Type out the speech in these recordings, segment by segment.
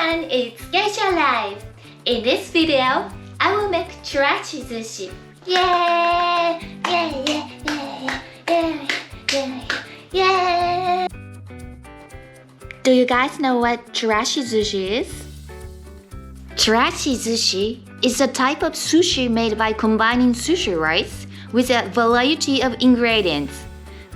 everyone, it's Geisha Live. In this video, I will make Chirashi Sushi. Yay! Yay! Yay! Yay! Yay! Yay! Yay! Do you guys know what Chirashi Sushi is? Chirashi Sushi is a type of sushi made by combining sushi rice with a variety of ingredients.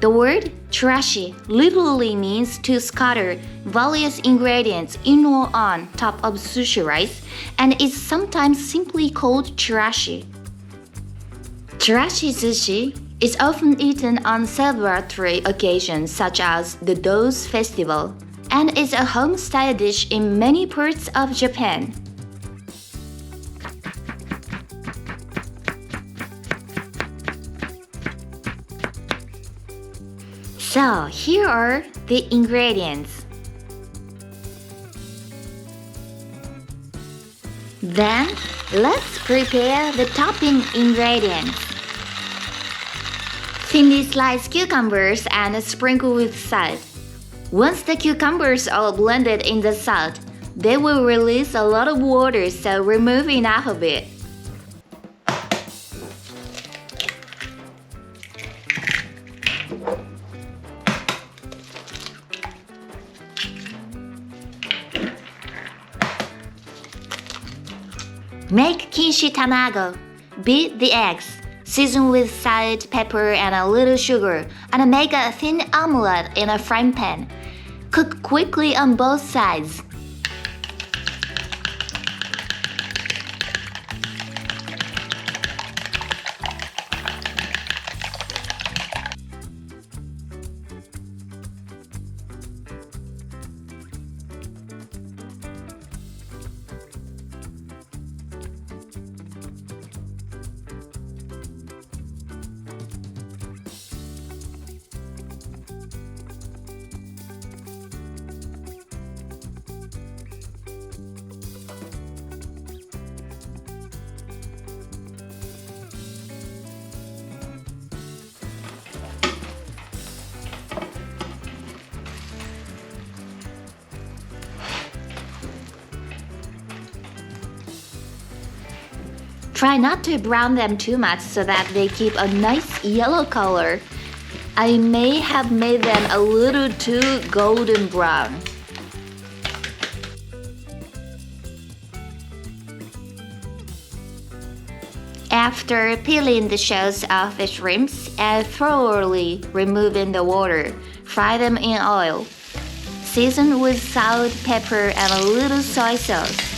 The word chirashi literally means to scatter various ingredients in or on top of sushi rice and is sometimes simply called chirashi. Chirashi sushi is often eaten on celebratory occasions such as the Do's Festival and is a home-style dish in many parts of Japan. So, here are the ingredients. Then, let's prepare the topping ingredients. Thinly slice cucumbers and sprinkle with salt. Once the cucumbers are blended in the salt, they will release a lot of water, so remove enough of it. Make kimchi tamago. Beat the eggs, season with salt, pepper, and a little sugar, and make a thin omelette in a frying pan. Cook quickly on both sides. Try not to brown them too much so that they keep a nice yellow color. I may have made them a little too golden brown. After peeling the shells off the shrimps and thoroughly removing the water, fry them in oil. Season with salt, pepper, and a little soy sauce.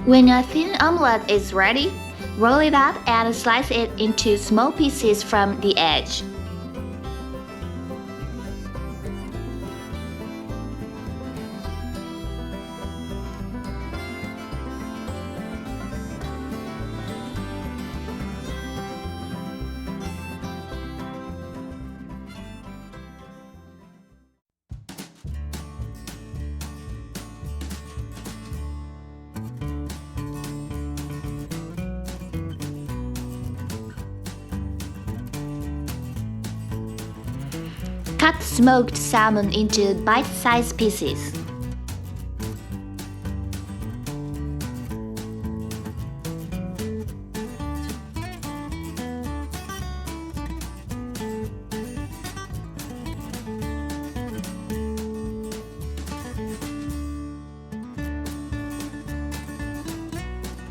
When a thin omelette is ready, roll it up and slice it into small pieces from the edge. Cut smoked salmon into bite-sized pieces.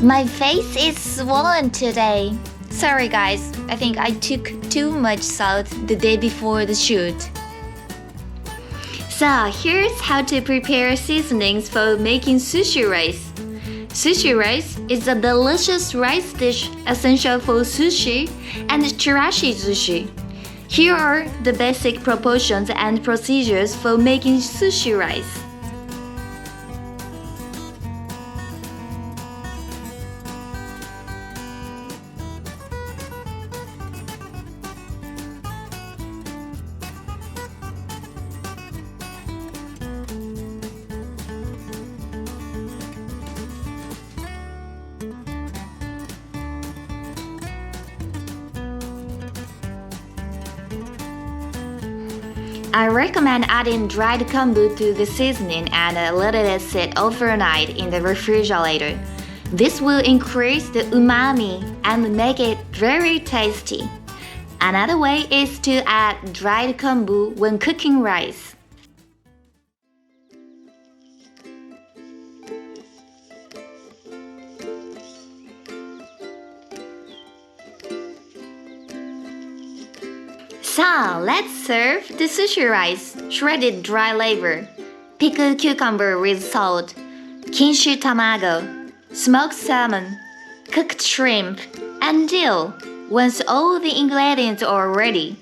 My face is swollen today. Sorry guys, I think I took too much salt the day before the shoot. So here's how to prepare seasonings for making sushi rice. Sushi rice is a delicious rice dish essential for sushi and Chirashi Sushi. Here are the basic proportions and procedures for making sushi rice. I recommend adding dried kombu to the seasoning and let it sit overnight in the refrigerator. This will increase the umami and make it very tasty. Another way is to add dried kombu when cooking rice. So let's serve the sushi rice, shredded dry liver, pickled cucumber with salt, kimchi tamago, smoked salmon, cooked shrimp, and dill once all the ingredients are ready.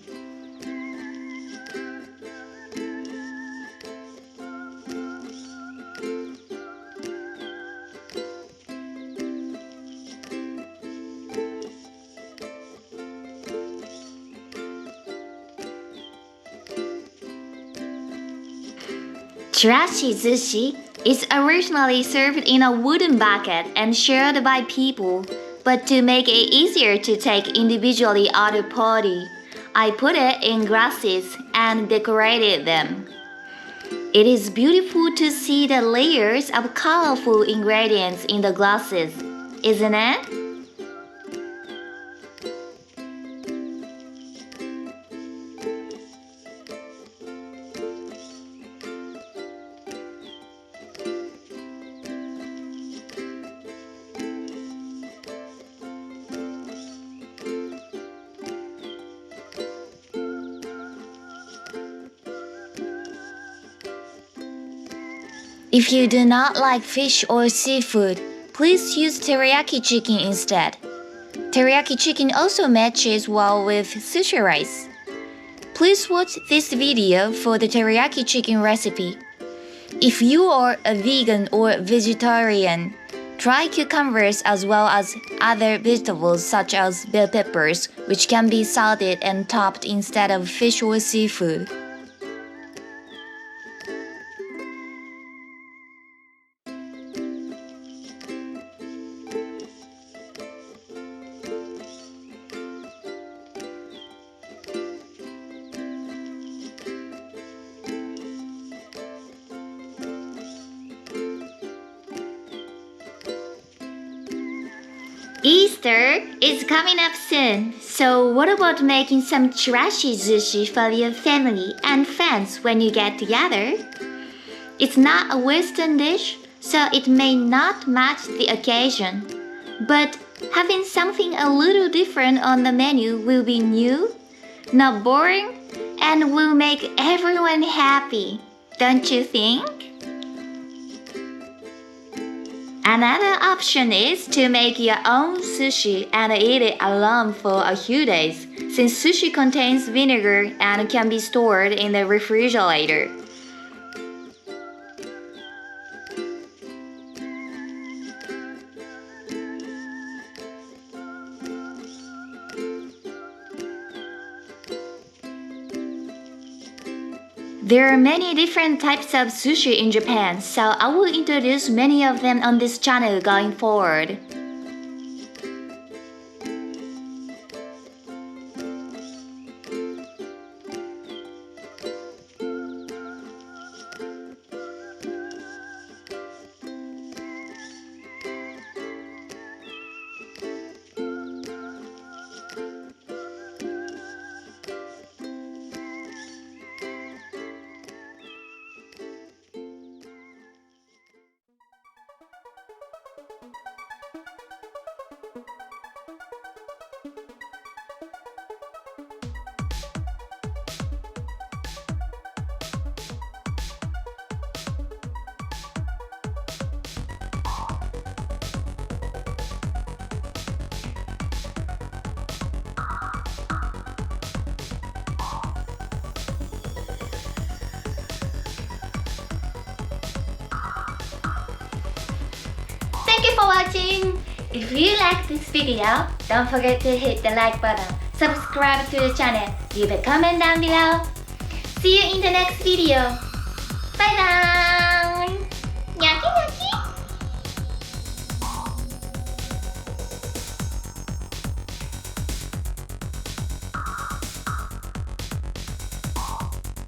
Chirashi Sushi is originally served in a wooden bucket and shared by people, but to make it easier to take individually at a party, I put it in glasses and decorated them. It is beautiful to see the layers of colorful ingredients in the glasses, isn't it? If you do not like fish or seafood, please use teriyaki chicken instead. Teriyaki chicken also matches well with sushi rice. Please watch this video for the teriyaki chicken recipe. If you are a vegan or vegetarian, try cucumbers as well as other vegetables such as bell peppers, which can be salted and topped instead of fish or seafood. Easter is coming up soon, so what about making some Chirashi Sushi for your family and friends when you get together? It's not a Western dish, so it may not match the occasion, but having something a little different on the menu will be new, not boring, and will make everyone happy, don't you think? Another option is to make your own sushi and eat it alone for a few days, since sushi contains vinegar and can be stored in the refrigerator. There are many different types of sushi in Japan, so I will introduce many of them on this channel going forward. If you like this video, don't forget to hit the like button, subscribe to the channel, leave a comment down below. See you in the next video. Bye bye!